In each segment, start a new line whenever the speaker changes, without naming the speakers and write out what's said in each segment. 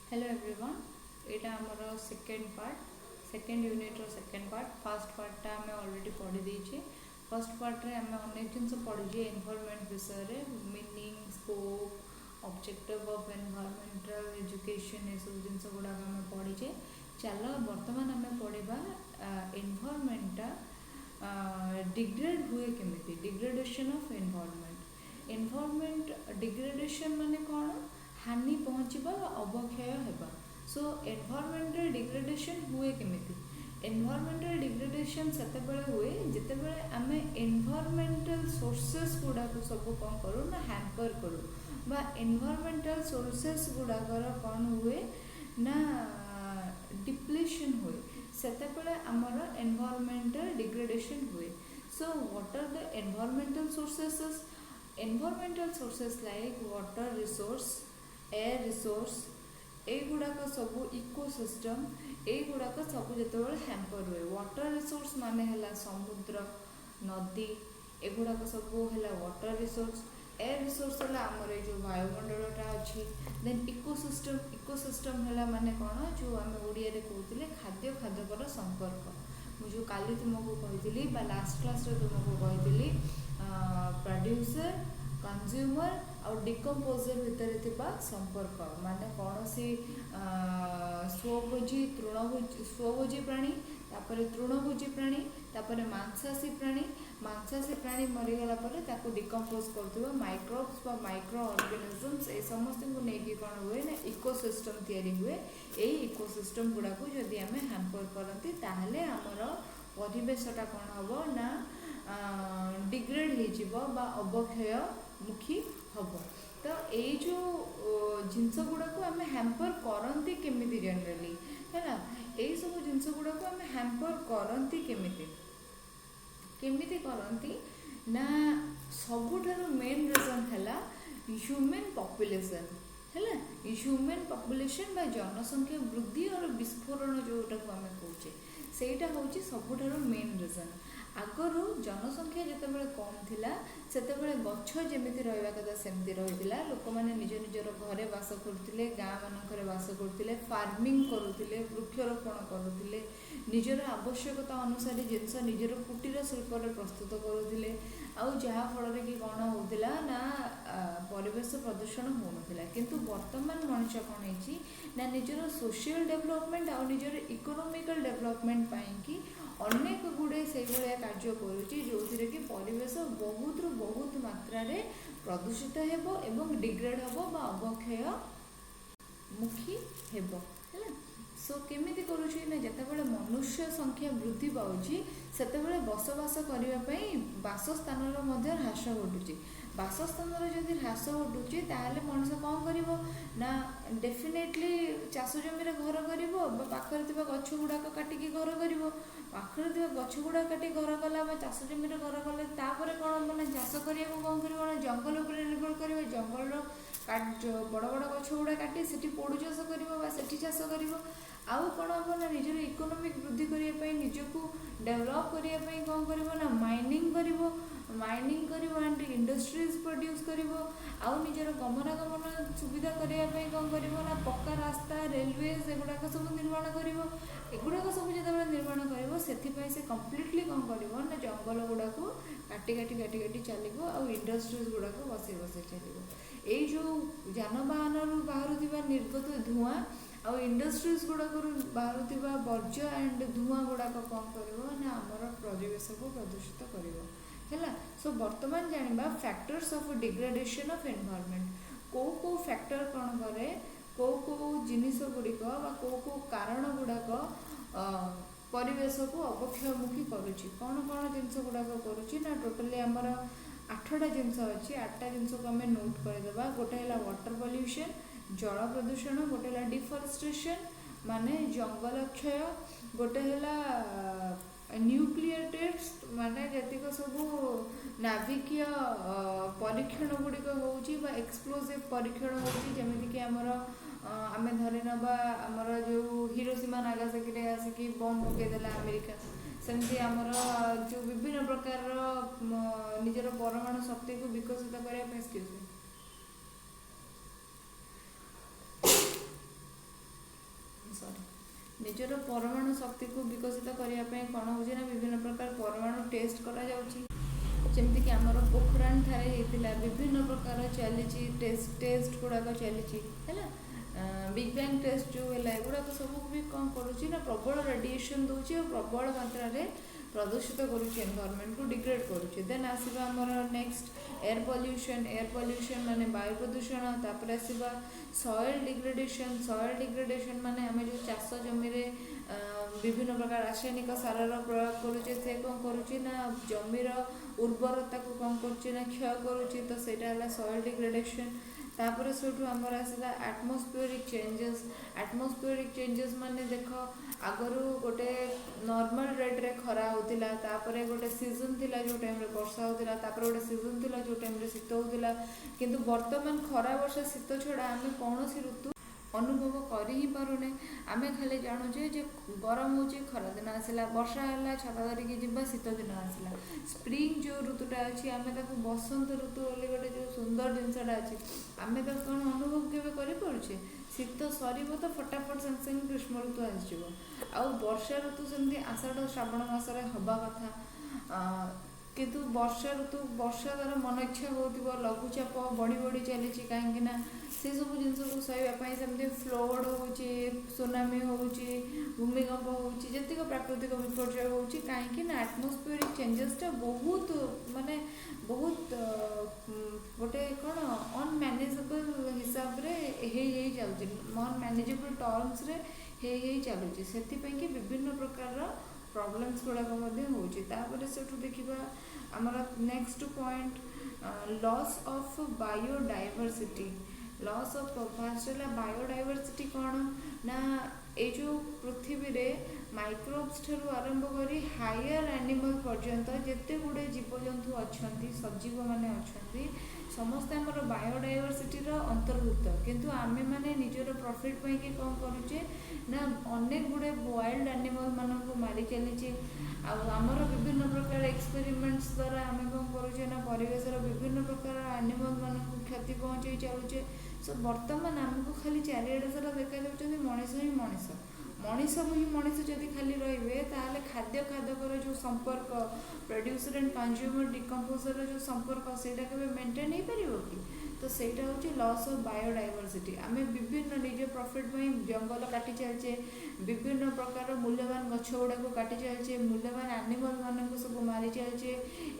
Hello everyone एटा हमर second unit रो सेकेंड पार्ट फर्स्ट पार्टा आम ऑलरेडी पढ़ी देछे। फर्स्ट पार्ट रे आम अनेक जिनस पढ़ी एनवायरनमेंट विषय रे meaning scope objective of environmental education ये सब जिनस गुड़ा आम पढ़ीचे। चलो वर्तमान आम पढ़ा एनवायरनमेंटा डिग्रेड हुए केमिति डिग्रेडेशन ऑफ एनवायरनमेंट डिग्रेडेशन माने कौन हानि पहुँचवा अवक्षय होगा। सो एनवायरमेंटल डिग्रेडेशन हुए केमिति एनवायरमेंटल डिग्रेडेशन सेते हुए जिते बड़े आम एनवायरमेंटल सोर्सेस गुड़ाक सब कौन करूँ ना हैम्पर करूँ बा एनवायरमेंटल सोर्सेस गुड़ाकर कौन हुए ना डिप्लीशन हुए सेते आमर एनवायरमेंटल डिग्रेडेशन हुए। So what are the environmental sources like water resource air resource एगुड़ाक सब इकोसिस्टम एगुड़ाक सब जो हैम्पर हुए। वाटर रिसोर्स माने है समुद्र नदी एगुड़ाक सब है वाटर रिसोर्स। एयर रिसोर्स है आमर जो वायुमंडलटा अच्छी। देन इकोसिस्टम है माने कौन जो आम ओडिया रे कहते खाद्य खाद्यकर संपर्क मुझे काली तुमको कही लास्ट क्लास तुमको कही प्रोड्यूसर कंज्यूमर और डिकम्पोजर भितर थिबा संपर्क माने कौन सी स्वभोजी प्राणी तापर तृणभोजी प्राणी तापर मांसाशी प्राणी मरीगला ताको डिकम्पोज कर माइक्रोब्स बा माइक्रो ऑर्गेनिजम्स ए समस्त को लेकिन कौन हुए ना इकोसिस्टम तैयारी हुए। यही इकोसिस्टम गुड़ा को जदि आम हैम्पर करती ताहले आमर परिवेशटा कौन हम ना डिग्रेड हो अवक्षय मुखी हम। तो ये जो जिनस गुड़ा को आम हैम्पर करती केमिति जनरली है ना यही सब जिनस गुड़ा को आम हैम्पर करती केमिति करती ना सबुठारु मेन रीजन है ह्यूमन पॉपुलेशन है ह्यूमन पॉपुलेशन बा जनसंख्या वृद्धि और विस्फोरण जोटा को आम कहे सेटा हूँ सबुठारु मेन रीजन। आगरू जनसंख्या जितेबाला कम थिला सेतेबाला गछ जेमिति रहिबा कथा सेमति रहितिला। लोक माने निज निजर घरे बास करुथिले गाँ मानकरे बास करुथिले फार्मिंग करुथिले वृक्षरोपण करुथिले निजर आवश्यकता अनुसार जिनस निजर कुटीर शिल्प प्रस्तुत करुथिले आउ जहाँ फल कि कौन होता ना परिवेश प्रदूषण होता। किंतु वर्तमान मनुष्य कौन है ना निजर सोशल डेवलपमेंट आउ निजर इकोनॉमिकल डेवलपमेंट पाई अनेक गुड़े से कार्य करुच्ची जो कि परिवेश बहुत मात्रा रे प्रदूषित हेबो एवं डिग्रेड हेबो बा अवक्षय मुखी हेबो है। सो केमिति करुच्ची ना जितेबाला मनुष्य संख्या वृद्धि पाउची सेतेबाला बसवास करने बासस्थान ह्रास घटुची। बासस्थान जदि ह्रास घटुची ताहले मनुष्य कौन करिवो ना डेफिनेटली चाष जमी घर करिवो पाखरे थिबा गछ गुड़ाक काटिकी घर करिवो पाखरे थिबा गछ गुड़ा काटी घर कला चाष जमी घर कले तापर कौन मैंने चाष करिया कौन करिवो ना जंगल उपर निर्भर करिवो जंगल बड़ बड़ गछ गुड़ा काटी सेठी पोड़ू चाष करिवो बा सेठी चाष करिवो आउ कौन हम ना निजर इकोनॉमिक वृद्धि करने निजको डेवलप करने कौन कर माइनिंग करिवो एंड इंडस्ट्रीज प्रोड्यूस करिवो आउ निजर गमनागमन सुविधा करने कौन करिवो ना पक्का रास्ता रेलवेज एगुड़ाक सब निर्माण करिवो एगुड़ाक सब जो निर्माण करिवो सेथिपई से कंप्लीटली कौन करिवो ना जंगल गुड़ाक काटी काटी काटी काटी चलिवो आउ इंडस्ट्रीज गुड़ाक बसे बसे चलिवो। ये जो जानवाहन बाहर निर्गत धुआं आउ इंडस्ट्रीज गुड़ाक बाहर वर्ज्य एंड धुआं गुड़ाक कौन कर आमर परिवेश को प्रदूषित कर है। सो बर्तमान जानिबा factors of degradation of environment को फैक्टर कौन करे को जिनिस गुड़िक को कारण गुड़ाक परिवेश को अवक्षयमुखी करुच्ची कौन कौन जिनस गुड़ाक करुच्ची ना टोटाली आमर 8टा जिनस अच्छी 8टा जिनस को आम नोट करदेबा। गोटे है वाटर पॉल्यूशन जल प्रदूषण गोटे है डिफरेस्टेशन माने जंगल क्षय गोटे है न्यूक्लियर टेस्ट माने जतिक सब नाभिकीय परीक्षण गुड़िक हो एक्सप्लोजिव परीक्षण होमती आमर आम धरी नवा आमर जो हिरोशिमा नागासाकी आसिकी बम पकईदेला अमेरिका सेमती आमर जो विभिन्न प्रकार निजर परमाणु शक्ति को विकसित करने ସରି ନିଜର परमाणु शक्ति को विकसित करने कौन हो विभिन्न प्रकार परमाणु टेस्ट जमीक आमर पोखरान ठारे होता विभिन्न प्रकार चली टेस्ट गुड़ाक चली बिग बैंग टेस्ट जो है एगुड़ाक सब भी कौन करुँच प्रबल रेडिएशन दूसरी और प्रबल मात्रा प्रदूषित करुँच एनवायरनमेंट को डिग्रेड करुँच देन आसवा आमर नेक्स्ट एयर पॉल्यूशन माने वायु प्रदूषण तापर आसवा सॉइल डिग्रेडेशन माने आम जो चाष जमी विभिन्न प्रकार रासायनिक सारार प्रयोग करुचे से कौन करुचे ना जमीर उर्वरता को कौन करुचे ना क्षय करुचे तो सेटा है सॉइल डिग्रेडेशन तापर सेठू आमर आसला एटमॉस्फेरिक चेंजेस माने देख आगरू गोटे नॉर्मल रेट रे खरा होतिला तापर गोटे सीजन थिला जो टाइम रे वर्षा होतिला तापर गोटे सीजन थिला जो टाइम रे शीत होतिला किंतु वर्तमान खरा वर्षा शीत छड़ा आमे कौनसी ऋतु अनुभव कर ही पारुने आमे खाली जानुचे जे गरम होचे खरा दिन आसला वर्षा है छता धरिकी जीवा शीत दिन आसला स्प्रिंग जो ऋतुटा अच्छी आमे ताको बसंत ऋतु बोली गोटे जो सुंदर जिनसटा अच्छी आमे ताको कौन अनुभव केवे करि पारुचे शीत सर तो फटाफट संगे संगे ग्रीष्म ऋतु आसो आउ वर्षा ऋतु सेमती आषाढ़ श्रावण मसरे हवा कथा किंतु वर्षा ऋतु वर्षा द्वारा मन इच्छा हो लघुचाप बढ़ी बढ़ी चली कहीं से सब जिनस को सहायवाई सेमती फ्लड हो सुनामी हो भूमिकंप होती प्राकृतिक विपर्य हो कहीं एटमॉस्फेरिक चेंजेसटा बहुत माने बहुत गोटे कौन अनमैनेजेबल हिसाब से चलुची अनमैनेजेबल टर्म्स रे चलुची से विभिन्न प्रकार प्रॉब्लम्स गुड़ाक होठू देखा आमर next point loss of biodiversity loss of fast है बायोडाइवर्सिटी कौन ना ये जो पृथ्वी रे माइक्रोब्स ठारू आरंभ करी हायर एनिमल पर्यंत जिते गुड़े जीवजंतु अच्छा सजीव माने अच्छा समस्ते आमर बायोडाइवर्सिटी अंतर्भुक्त किंतु आमे माने निजर प्रॉफिट पाई कि कौन करुचे ना अनेक गुड़े वाइल्ड एनिमल मान को मारी चली आमर विभिन्न प्रकार एक्सपेरिमेंट्स द्वारा आम कौन करुचे ना परिवेश विभिन्न प्रकार एनिमल मान को क्षति पहुँचे चलुचे सो बर्तमान आमको खाली चारिआडे सारा देखा मनीष ही मनीष ही मनीष जदि खाली रे ताहले खाद्य खादकर जो संपर्क प्रोड्यूसर एंड कंज्यूमर डिकम्पोजर जो संपर्क सेटा के मेंटेन हो पार कि तो सेटा हूँ लॉस ऑफ बायोडाइवर्सिटी आम विभिन्न निज प्रॉफिट जंगल काटी चलचे विभिन्न प्रकार मूल्यवान गछ गुड़ा को काटी चलचे मूल्यवान एनिमल मान सब मारी चलचे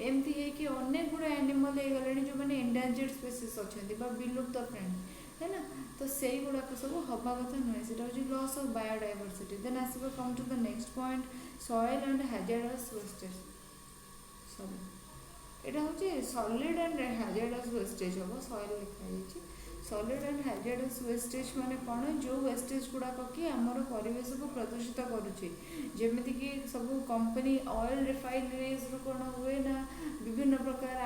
एमती है कि अनेक गुड़ा एनिमल हो गले जो मैंने एंडेंजर्ड स्पीसीज अच्छा विलुप्त फ्रेंड है ना तो से गुड़ाक सब हवा कथा नुहे से लॉस ऑफ बायोडाइवर्सिटी देन आसो come to the next point soil and hazardous wastage sorry यहाँ हूँ सॉलिड एंड हैजार्डस वेस्टेज हम सॉइल लिखाई सॉलिड एंड हैजार्डस वेस्टेज माने कौन जो वेस्टेज गुड़ाक कि आमर परिवेश को प्रदूषित करुचे जमीक सब कंपनी ऑयल रिफाइनरीज रू कौन हुए ना विभिन्न प्रकार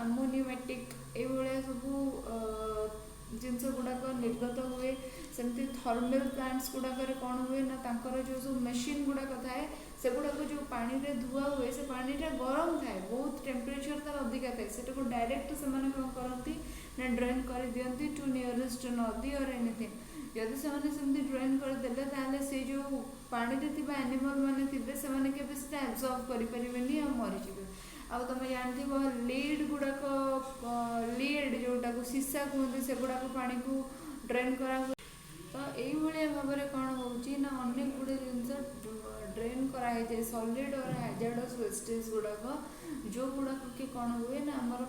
आमोनिमेटिक ये सब जिनस गुड़ाक निर्गत हुए सेमती थर्मल प्लांट्स गुड़ाक कौन हुए ना तांकर जो सब मशीन गुड़ाक थाए से गुड़ाक जो पानी रे धुआ हुए से पानीटा गरम थाए बहुत टेम्परेचर तार अधिका थाए से डायरेक्ट से कौन करती ना ड्रेन कर दियंती टू नियरेस्ट नदी और एनीथिंग जदि से ड्रेन करदे ताहले से जो पानी रे थिबा एनिमल माने थिबे से माने केबे से एब्जॉर्ब करि परिबेनी आ मरि जिवे आ तुम जानती लीड गुड़ाक लीड जोटा को सीसा कहते से गुड़ाक पानी को ड्रेन करा तो यही भाव में कौन होना अनेक गुड़े जिन ड्रेन कराई सॉलिड और हैजार्डस वेस्टेज गुड़ाक जो गुड़ाक कि कौन हुए ना आमर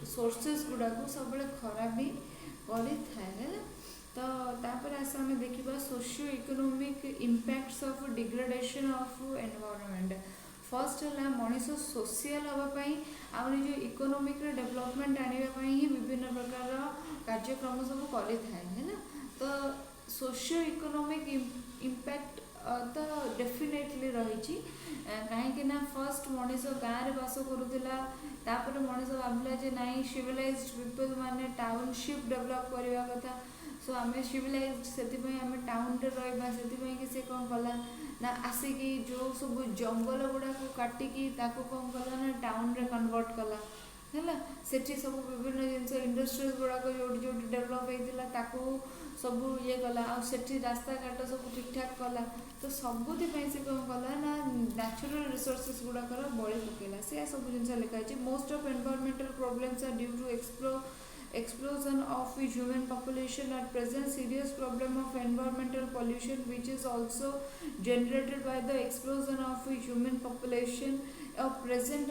सोर्सेस गुड़ाक सब खराब भी करें तो तापर आस आम देखा socio economic impacts of degradation of environment first है मनीष सोशल हाँपाई आ निज इकोनोमिक डेवलपमेंट आने ही विभिन्न प्रकार कार्यक्रम सब करें है ना तो सोशियो इकोनोमिक इम्पैक्ट तो डेफिनेटली रही कहीं फर्स्ट मनीष गाँव में बास करूला मनीष भाविला जे नाई सिविलाइज्ड पीपल माने टाउनशिप डेवलप करने कथा सो आम सिविलाइज्ड से आम टाउन रे रहा से सी कौन कला ना आसिकी जो सब जंगल गुड़ा को काटिकी कौन कला ना टाउन रे कन्वर्ट कला है सेठी सब विभिन्न जिनस इंडस्ट्रीज गुड़ाक जो डेवलप होता सब ये कला आ सेठी रास्ता घाट सब ठीक ठाक कला तो सबुपाई से कौन कला ना न्याचुरल रिसोर्सेस गुड़ाकर बड़ी पकेला से सब जिन लिखाई most of environmental problems are due to explosion of human population at present serious problem of environmental pollution which is also generated by the explosion of human population of present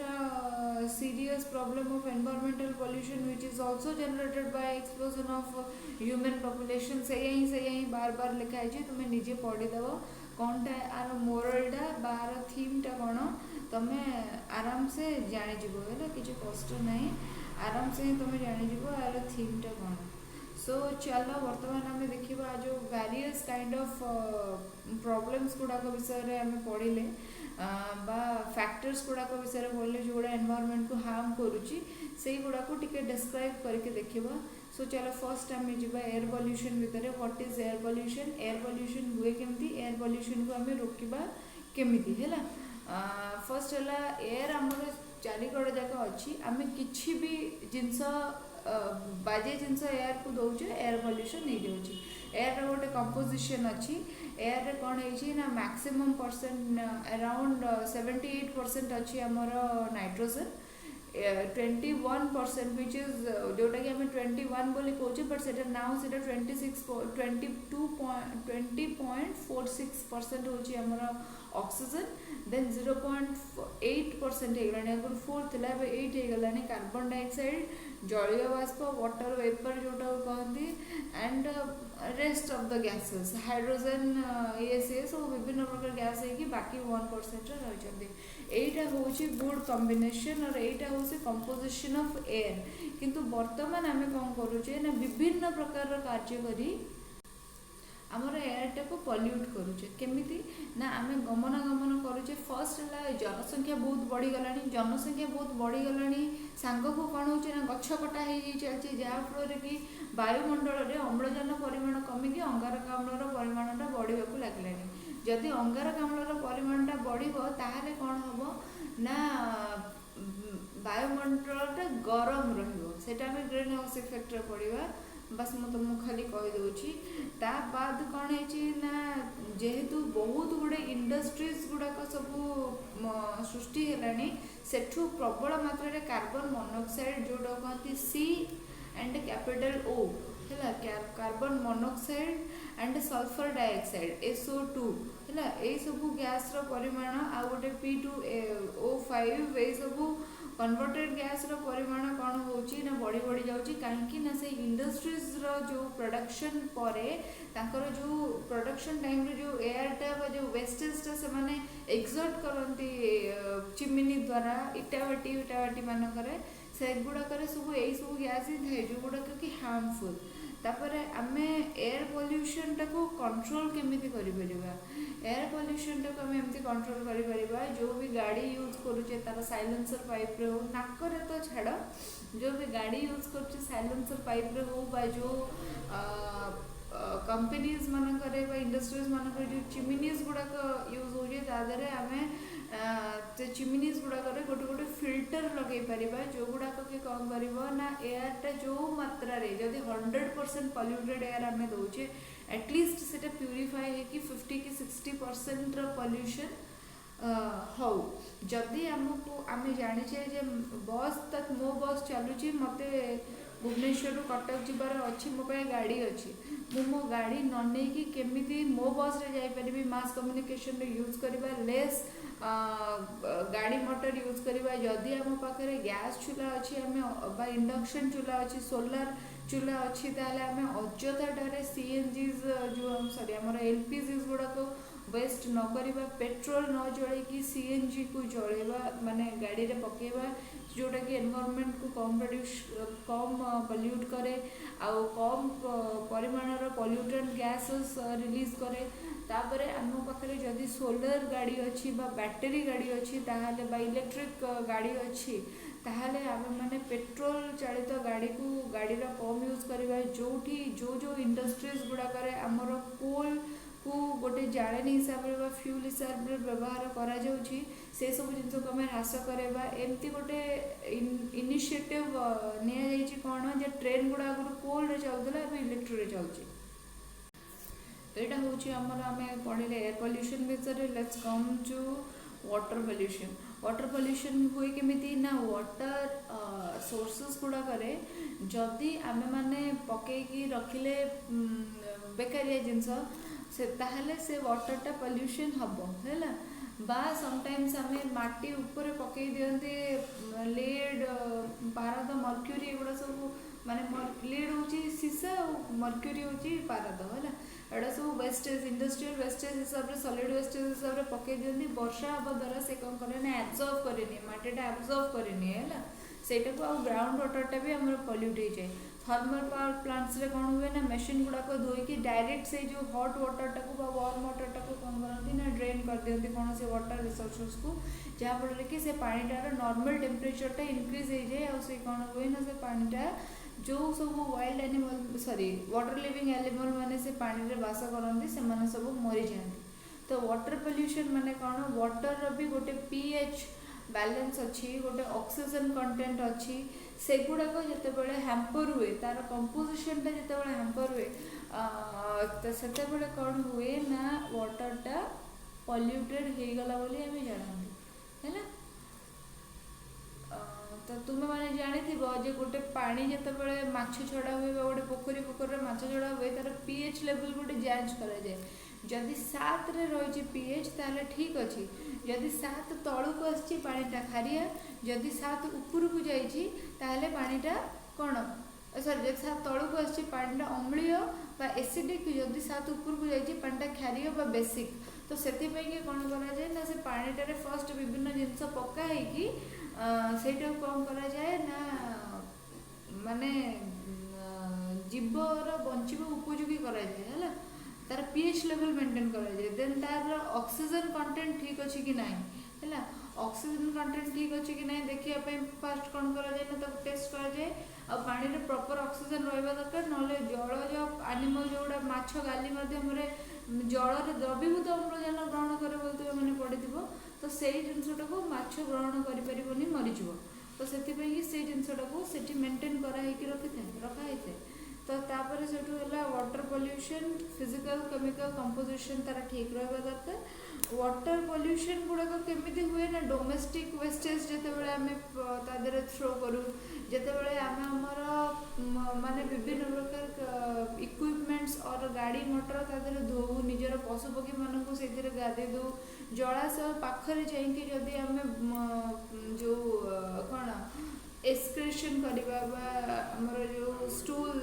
serious problem of environmental pollution which is also generated by explosion of human population से यही बार बार लिखा है तुम्हें निजे पढ़ीदेव कौन टा are मोरलटा बार थीमटा कौन तुम्हें आराम से जानीज है किसी कष्ट नहीं आराम से ही तुम्हें जानीज यार थीमटा कौन सो चलो बर्तमान आम देखा जो वेरियस काइंड ऑफ प्रॉब्लम्स गुड़ाक विषय आम पढ़ले बा फैक्टर्स गुड़ाक विषय पढ़ले जो गुड़ा एनवायरनमेंट को हार्म करुच्ची से गुड़ा को टिके डिस्क्राइब करके देखा सो चलो फर्स्ट आम जा एयर पॉल्यूशन भितर व्हाट इज एयर पॉल्यूशन हुए केमती एयर पॉल्यूशन को आम रोकवा केमिति है फर्स्ट है एयर आमर चारिकड़ जाक अच्छी आम कि भी जिनस बाजे जिनस एयर को दौचे एयर पॉल्यूशन नहीं जाऊँगी एयर गोटे कंपोजिशन अच्छी एयर रे कौन है मैक्सिमम परसेंट अराउंड 78% अच्छी आमर नाइट्रोजन 21% विच इज जोटा कि आम 21 बोली कहे बट से नाउ से 20.46% हूँ ऑक्सीजन देन 0.8% हो 4 थी 8 होगा कार्बन डाइऑक्साइड जलीय बाष्प वाटर वेपर जोटा कहती and rest of the gases hydrogen ये सी सब विभिन्न प्रकार गैस है बाकी 1% रही यहीटा हूँ गुड कॉम्बिनेशन और यहीटा हूँ कंपोजिशन ऑफ एयर किंतु वर्तमान आम कौन करुचे ना विभिन्न प्रकार कार्य करी आमर एयरटा को पल्यूट करुचे केमिति ना आम गमनागमन करुचे फर्स्ट है जनसंख्या बहुत बढ़ीगला जनसंख्या बहुत बढ़ीगला सांग को कौन हो गछ कटा हो चलती जहाँफल कि वायुमंडल में अम्लजान परिमाण कमिकी अंगारकाम्लर परिमाणटा बढ़ा लगे जदि अंगारकाम्लर परिमाणटा बढ़े कौन हम ना वायुमंडलटा गरम रहा ग्रीन हाउस इफेक्ट पड़ा बस मु तुमको खाली कहीदे ता बाद कौन है जेहेतु बहुत गुड़े इंडस्ट्रीज गुड़ाक सब सृष्टि है सेठू प्रबल मात्रा कार्बन मोनोक्साइड जोटा कहती सी एंड कैपिटल ओ है carbon monoxide and sulphur dioxide SO2 है यही सब गैस परिमाण आ गोटे P2O5 ये सब कन्वर्टेड गैस परिमाण कौन हो बढ़ी बढ़ी जाऊँगी कहीं से इंडस्ट्रीज जो प्रोडक्शन पर जो प्रोडक्शन टाइम जो एयरटा जो वेस्टेजटा से माने एक्सर्ट करती चिमिनी द्वारा इटाभाटी मानक से गुड़ाक सब यही सब गैस ही थाए जो गुड़ाक कि हार्मफुल तापर आम एयर पॉल्यूशन टाको कंट्रोल केमिति करि परिबा एयर पॉल्यूशन टाको आम एमती कंट्रोल करि परिबा जो भी गाड़ी यूज करूचे तार साइलेंसर पाइप रे हो नाकरे तो छाड़ जो भी गाड़ी यूज करूचे साइलेंसर पाइप रे हो बा जो कंपनीज मानक इंडस्ट्रीज मानक जो चिमिनीज गुड़ाक यूज होजे तादरे आम चिमिनीज गुड़ाक गोटे गोटे फिल्टर लगे पार जो गुड़ाक कि कौन कर ना एयरटा जो मात्रा जदि 100% पल्यूटेड एयर आम दौचे एटलिस्ट से प्यूरीफाई है कि 50 कि 60% पल्यूशन हो जदि आमको आम जाचे बस तक मो बस चलुची मत भुवनेश्वर कटक जीवार अच्छी मो गाड़ी अच्छी मो गाड़ी न नहीं केमी मो बस रे जापरि मास कम्युनिकेशन यूज करवा लेस गाड़ी मोटर यूज करवा जदि आम पाखे गैस चूल्हा अच्छी आम इंडक्शन चूल्हा अच्छी सोलार चूल्हा अच्छी ताले आम अजथाटारे CNGs जो सॉरी आम LPGs गुड़ाक वेस्ट न करवा पेट्रोल न जलैकी CNG को जलैवा माने गाड़ी रे पकेवा जोटा कि एनवायरनमेंट को कम पल्यूट करे आउ कम परिमाणर पल्यूटेंट गैसेस रिलीज करे तापर आम पाखे जदि सोलर गाड़ी अच्छी बा बैटरी गाड़ी अच्छी ताहले बा इलेक्ट्रिक गाड़ी अच्छी ताहले आम माने पेट्रोल चालित गाड़ी को गाड़ीर कम यूज करवा जो इंडस्ट्रीज गुड़ाक आमर कोल को गोटे जालेनी हिसाब से फ्यूल हिसाब से व्यवहार करा जाउछि से सब जिन को आम ह्रास करवा एमती गोटे इनिशिएटिव निया जाइछि कौन जे ट्रेन गुड़ा आगु कोल रे चलुला इलेक्ट्रिक रे चलुछि ଏଇଟା ହେଉଛି ଆମର ଆମେ ପଢ଼ିଲେ ଏୟାର ପଲ୍ୟୁସନ୍ ବିଷୟରେ। Let's come to water pollution. Water pollution ହୁଏ କେମିତି ନା ୱାଟର ସୋର୍ସେସ୍ ଗୁଡ଼ାକରେ ଯଦି ଆମେମାନେ ପକେଇକି ରଖିଲେ ବେକାରିଆ ଜିନିଷ ତାହେଲେ ସେ ୱାଟରଟା ପଲ୍ୟୁସନ୍ ହେବ ହେଲା। ବା ସମଟାଇମ୍ସ ଆମେ ମାଟି ଉପରେ ପକେଇ ଦିଅନ୍ତି ଲିଡ୍, ପାରଦ, ମର୍କ୍ୟୁରୀ, ଏଗୁଡ଼ା ସବୁ ମାନେ ଲିଡ୍ ହେଉଛି ସୀସା ଆଉ ମର୍କ୍ୟୁରୀ ହେଉଛି ପାରଦ ହେଲା। ଏଗୁଡ଼ା ସବୁ ୱେଷ୍ଟେଜ୍, ଇଣ୍ଡଷ୍ଟ୍ରିଆଲ୍ ୱେଷ୍ଟେଜ୍ ହିସାବରେ, ସଲିଡ୍ ୱେଷ୍ଟେଜ୍ ହିସାବରେ ପକେଇ ଦିଅନ୍ତି। ବର୍ଷା ହେବା ଦ୍ୱାରା ସେ କ'ଣ କରେ ନା ଆବଜର୍ଭ କରେନି, ମାଟିଟା ଆବଜର୍ଭ କରେନି ହେଲା ସେଇଟାକୁ। ଆଉ ଗ୍ରାଉଣ୍ଡ ୱାଟରଟା ବି ଆମର ପଲ୍ୟୁଟ୍ ହେଇଯାଏ। थर्मल पावर प्लांट्स रे कौन हुए ना मेसीन गुड़ाक धोईकी डायरेक्ट से जो हट वाटर को वार्म वाटर को कौन करती ना ड्रेन कर दिखती कौन से वाटर रिसोर्सेस को, जहाँफल कि से पानीटार नॉर्मल टेम्परेचरटा इनक्रीज हो जाए और से कौन हुए ना से पानीटा जो सब wild animal sorry water living animal माने से पानी रे बास करती से माने सब मरी जाती। तो वाटर पोल्यूशन माने कौन वाटर भी गोटे पीएच बैलेंस अच्छी गोटे ऑक्सीजन कंटेंट अच्छी से गुड़ाक जितेबाला हैम्पर हुए तार कंपोजिशनटा जितेबाला हैम्पर हुए तो सेते कौन हुए ना वाटरटा पॉल्यूटेड हो गला बोली आम जानते है। तो तुम मैंने जानी जे गोटे पानी जितेबाला माछ छड़ा हुए गोटे पोखरी पोखर माछ छड़ा हुए तार पीएच लेवल गोटे जांच कराए। जदि 7 रे रही पीएच ताले ठीक अच्छी, जदि 7 तलू आसी पानीटा खारिया, जदि 7 ऊपर को जाइए पानीटा कौन सॉरी जब 7 तलू आसी पानीटा अम्लीय बा एसिडिक, जदि 7 ऊपर को जाइए पानीटा खारिया बा बेसिक। तो से कौन कराए ना से पानीटारे फर्स्ट विभिन्न जिनस पकाई सेटा कौन कराए ना माने जीवर बंचवा उपयोगी कराए है तार पीएच लेवल मेंटेन कराए। देन तार ऑक्सीजन कंटेंट ठीक अच्छी कि नहीं है, ऑक्सीजन कंटेंट ठीक अच्छी कि नहीं देखिए फास्ट कौन कराए ना तक टेस्ट कराए आ पानी रे प्रॉपर ऑक्सीजन रहा दरकार ना जलज एनिमल जोड़ा माछ गाली मध्यम जल द्रवीभूत अम्लजान ग्रहण करे बोलते मैंने पढ़ी तो से जिनटा को माछ ग्रहण कर मरीज। तो से जिनटा को मेंटेन कराई रखाई थे। तो तापर से water pollution physical chemical composition तार ठीक रहा दरकार। वाटर पोल्यूशन गुड़ाक केमी हुए ना डोमेस्टिक वेस्टेज जिते आम तादे थ्रो करूँ जिते आम आमर माने विभिन्न प्रकार इक्विपमेंट्स और गाड़ी मोटर तादे धोऊ निजर पशुपक्षी मानक से गाधे दो जलाशय पाखरे जाइए जदि आम जो कौन एक्सक्रेशन करवा आमर जो स्टूल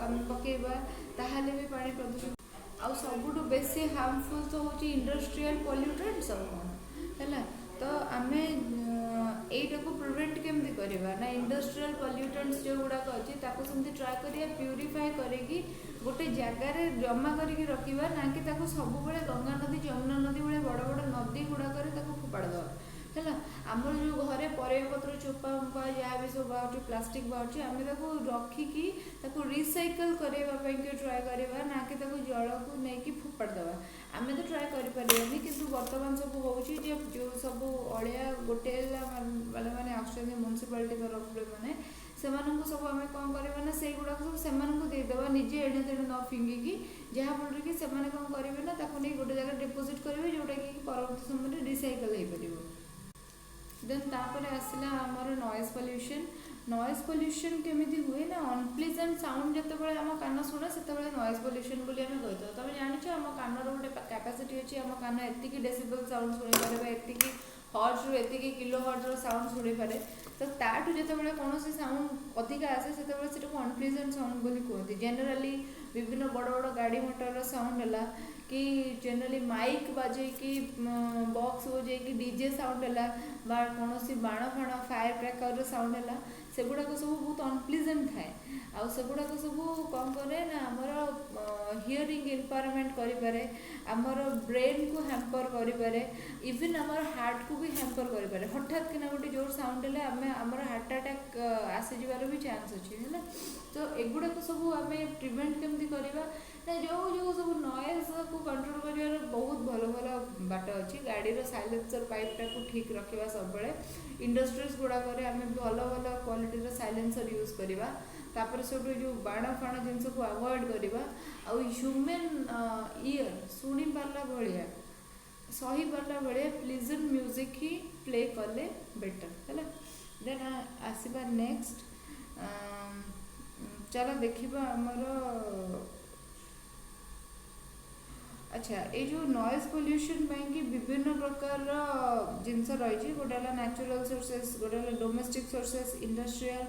आम पकेबा ताहले भी पानी प्रदूषण आ सबुठ बेसी हार्मफुल तो हूँ इंडस्ट्रियल पॉल्यूटेंट सब कौन है। तो आम यहीटा को प्रिवेंट केमती करवा ना इंडस्ट्रियल पॉल्यूटेंट्स जो गुड़ाक अच्छी सेमती ट्राए करिया प्यूरीफाए करी गोटे जगार जमा करके रखा ना कि सब गंगा नदी जमुना नदी भाई बड़ बड़ नदी गुड़ाक फोपाड़ है आमर जो घरे परिवापत्र चोपा मुपा जहाँ भी सब बाहर प्लास्टिक बाहर आम रखिकी रिसाइकल करने ट्राए करवा ना कि जल को लेकिन फोपाड़दे आम तो ट्राए करें कि बर्तमान सब हो जो सब अलिया गोटे मैंने आसुँच म्यूनिसिपालिटी तरफ मैंने से सब आम कौन करवा ना से गुड़ाक सब से देदेवा निजे एणे तेणे न फिंगिकी जहाँफल कि कौन करेंगे ना नहीं गोटे जगह डिपोजिट करेंगे जोटा कि परवर्त समय रिसाइकल हो पार। देन तापर आसला आमर नॉइज पोल्यूशन। नॉइज पोल्यूशन केमिति हुए ना अनप्लीजेंट साउंड जिते आम कान शुणे से नॉइज पोल्यूशन बोली आम कही तुम जान आम कानर गोटे कैपेसिटी अच्छी आम कान एतिकी डेसिबल साउंड शुणी पारे एतिकी हर्ट्ज रु एतिकी किलो हर्ट्ज साउंड शुणी पारे। तो ताठू जिते कौन साउंड अधिका आसे से अनप्लीजेंट साउंड बोली कहते। जेनेराली विभिन्न बड़ बड़ गाड़ी मोटर साउंड है कि जेनेराली माइक बाजे कि बॉक्स बजे कि डीजे साउंड है कौन बाण फाण फायर क्रैकर साउंड है से गुड़ाक सब बहुत अनप्लीजेंट थाए आ से गुड़ाक सब कौन करे ना आमर हियरिंग इम्पेयरमेंट करें आमर ब्रेन को हैम्पर करें इवन आमर हार्ट को भी हैम्पर करें। हठात कि गोटे जोर साउंड है आम आमर हार्ट अटैक आसीजार भी चान्स अच्छे है। तो एगुड़ाक सब आम प्रिवेंट केमती करवा ना जो जो सब नॉइज को कंट्रोल कर बहुत भल भल बाट अच्छी गाड़ी साइलेंसर पाइपटा को ठीक रखा सब इंडस्ट्रीज गुड़ाक आम भल भल क्वालिटीर साइलेंसर यूज करवा तापर सब जो बाण फाण जिनस को अवॉइड करवा आउ ह्यूमन ईयर शुणी पारा भाया सही पारा भाया प्लीजेंट म्यूजिक ही प्ले कले बेटर है। देन आसवा नेक्स्ट चलो देखा आमर अच्छा ये जो नॉइज पोल्यूशन कि विभिन्न प्रकार जिनस रही गोटे नेचुरल सोर्सेस गोटे domestic sources industrial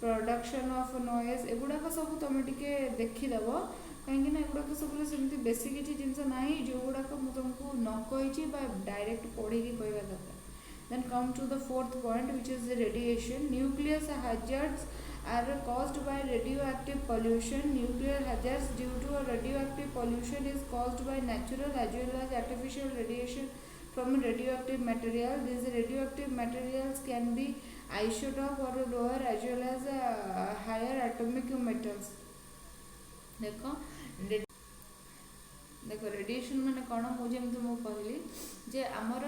production of noise एगुड़ाक सब तुम टे देखीदेव कहीं एगुड़ाक सब सेमती बेसी किसी जिनस ना जो गुड़ाक तुमको न कही डायरेक्ट पढ़ी कहवा दरकार। Then come to the fourth point which is radiation nucleus hazards are caused by radioactive pollution. Nuclear hazards due to radioactive pollution is caused by natural as well as artificial radiation from radioactive material. These radioactive materials can be isotope or lower as well as higher atomic metals. देखो radiation माने कौन मुझे कहली जे आमर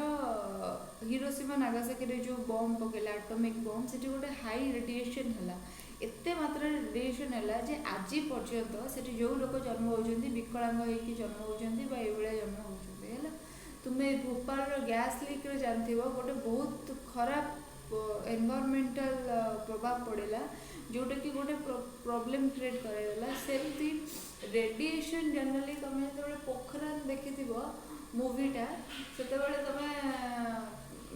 Hiroshima Nagasaki रे जो बम पकेला atomic bomb से गोटे हाई रेडिएशन है एत मात्रा रेडिएशन है जे आज पर्यंत से जो लोग जन्म होती विकलांग होकर जन्म होती जन्म होती है। तुम्हें भोपाल गैस लीक जानते गोटे बहुत खराब एनवायरमेंटल प्रभाव पड़ेगा जोटा कि गोटे प्रॉब्लम क्रिएट कराला सेमती रेडिएशन जनरली तुम जो पोखरान देखी मूवीटा से तुम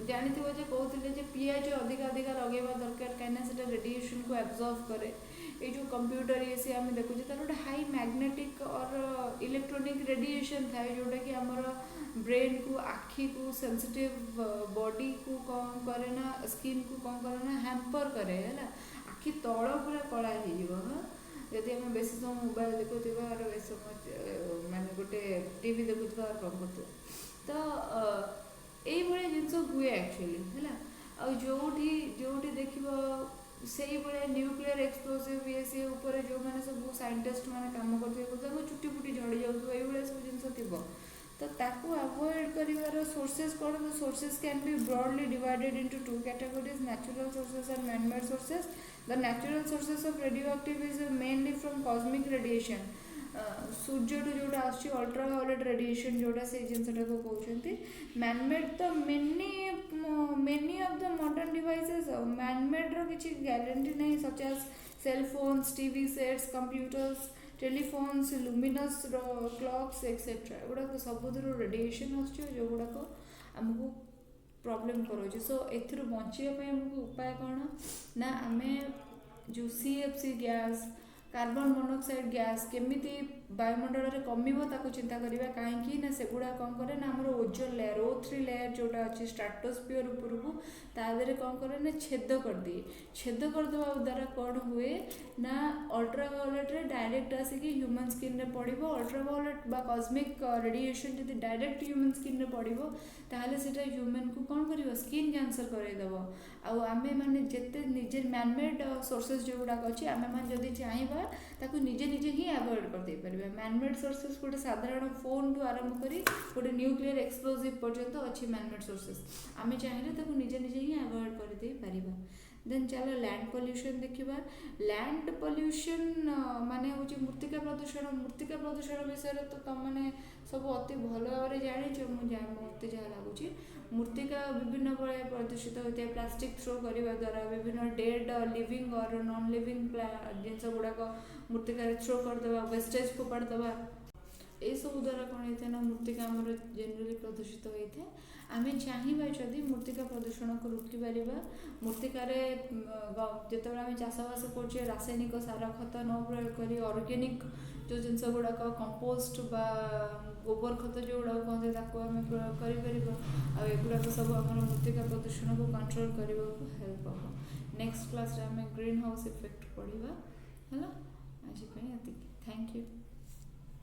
जानी जे कहते पिज अधिक अधिक लगेवा दरकार कहीं रेडिएशन को एब्जॉर्ब करे ये जो कंप्यूटर ये सी आम देखुचे तार गोटे हाई मैग्नेटिक और इलेक्ट्रॉनिक रेडिएशन थाए जोटा कि आमर ब्रेन को आखि को सेंसिटिव बॉडी को कौन करे ना स्किन को कौन करे ना हैम्पर करे है आखि तल पूरा कला हो जदि आम बेस समय मोबाइल देखुवा बेस समय माने गोटे टीवी देखुवा कम कर तो यही जिनस हुए एक्चुअली है जो देख से न्यूक्लियर एक्सप्लोसिव ये सी उपर जो मैंने सब साइंटिस्ट मैंने काम करते चुटी फुटी झड़ी जाऊँ ये सब जिन थी तो ताकू अवॉइड कर सोर्सेस कौन तो sources can be broadly divided into two categories natural sources and man made sources. The natural sources of radioactive is mainly from cosmic radiation सूर्य टू जोटा अल्ट्रावायोलेट रेडिएशन जोटा से जिनटा को कहते मैनमेड तो many of the modern devices manmade रो किसी गारंटी नहीं such as cell phones TV sets computers telephones luminous clocks etcetera गुड़ाक सबुद रेडिएशन जो गुड़ाक आमको प्रॉब्लम करोचे। सो एथुरु बंचिया आमको उपाय कौन ना आम जो CFC gas carbon monoxide gas केमिति वायुमंडल में कमिबो ताको चिंता करिबा काहेकि ना सेगुड़ा कौन करे ना हमर ओजोन लेयर O3 लेयर जोटा अच्छी स्ट्राटोस्फियर ऊपर को तादरे कौन करे ना छेद कर दिए छेद कर देवा द्वारा कौन हुए ना अल्ट्रावायोलेट रे डायरेक्ट आसिकी ह्यूमन स्किन रे पड़िबो अल्ट्रावायोलेट बा कॉस्मिक रेडिएशन जदि डायरेक्ट ह्यूमन स्किन रे पड़िबो ताहले सेटा ह्यूमन को कौन करिवो स्किन कैंसर करे देबो। आउ आमे माने जेते निजे मैनमेड सोर्सेस जो गुडा अछि आमे माने जदि चाहिबा ताकू निजे निजे ही अवॉइड कर दे परिबा। मैनमेड सोर्सेस गोटे साधारण फोन टू आरंभ करी गोटे न्यूक्लियर एक्सप्लोसिव पर्यंत अच्छी मैनमेड सोर्सेस आमे चाहिए ताकू निजे निजे ही अवॉइड कर दे परिबा। देन चलो लैंड पोल्यूशन देखा। लैंड पोल्यूशन माने हूँ मृत्तिका प्रदूषण विषय तो तुम मैंने सब अति भल भाव में जान मत जहाँ लगुच मृत्तिका विभिन्न प्रकार प्रदूषित होता है प्लास्टिक थ्रो करने द्वारा विभिन्न डेड लिविंग और नॉन लिविंग जिनस गुड़ाक मृत्तिका थ्रो करदे वेस्टेज फोपाड़दे ये सब द्वारा कौन होता है ना मृत्तिका आमर जेनराली प्रदूषित होता है। आम चाहिए जदि मृत्तिका प्रदूषण को रोकी पार मृत्तिकार जिते आम चाषबास कर रासायनिक सार खत न प्रयोग कर ऑर्गेनिक जो जिनस गुड़ाक कंपोस्ट बा गोबर खत जो गुड़ाक कहते आम प्रयोग करेगुड़ाक सब आम मृत्तिका प्रदूषण को कंट्रोल करने को हेल्प हम। नेक्स्ट क्लास आम ग्रीन हाउस इफेक्ट पढ़ा है आज। Thank you.